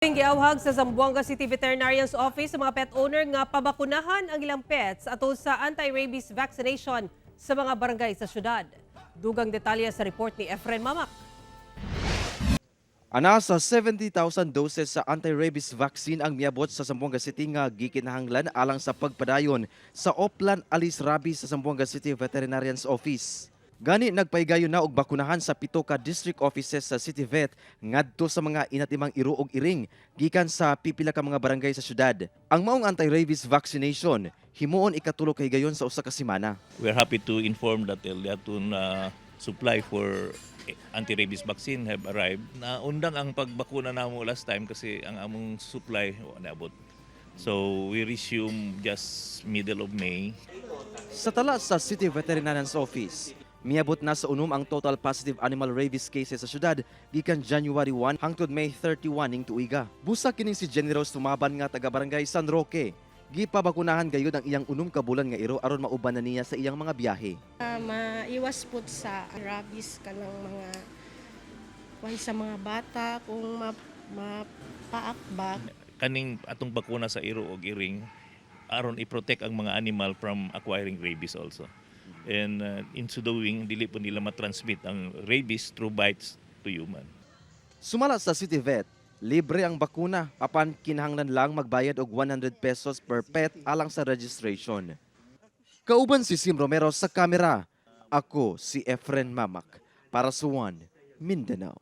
Giawhag sa Zamboanga City Veterinarian's Office sa mga pet owner nga pabakunahan ang ilang pets atol sa anti-rabies vaccination sa mga barangay sa syudad. Dugang detalye sa report ni Efren Mamak. Ana sa 70,000 doses sa anti-rabies vaccine ang miabot sa Zamboanga City nga gikinahanglan alang sa pagpadayon sa Oplan Alis Rabies sa Zamboanga City Veterinarian's Office. Gani nagpaigayon na og bakunahan sa 7 ka district offices sa City Vet ngadto sa mga inatimang iro ug iring gikan sa pipila ka mga barangay sa syudad. Ang maong anti-rabies vaccination himuon ikatulo ka higayon sa usa ka semana. We're happy to inform that the Liatun supply for anti-rabies vaccine have arrived. Naundang ang pagbakuna namo last time kasi ang among supply naabot. So we resume just middle of May. Sa tala sa City Veterinarian's Office, miabot na sa unom ang total positive animal rabies cases sa syudad gikan January 1 hangtod May 31 ning tuiga. Busa kining si Jenny Rose Tumaban nga taga Barangay San Roque. Gipabakunahan gayud ang iyang unom ka bulan nga iro aron mauban na niya sa iyang mga biyahe. Maiwas po sa rabies kanang mga sa mga bata kung mapaakbak. Kaning atong bakuna sa iro og iring aron i-protect ang mga animal from acquiring rabies also. And in so doing, dili po nila matransmit ang rabies through bites to human. Sumala sa City Vet, libre ang bakuna apan kinahanglan lang magbayad og 100 pesos per pet alang sa registration. Kauban si Sim Romero sa kamera. Ako si Efren Mamak para sa One Mindanao.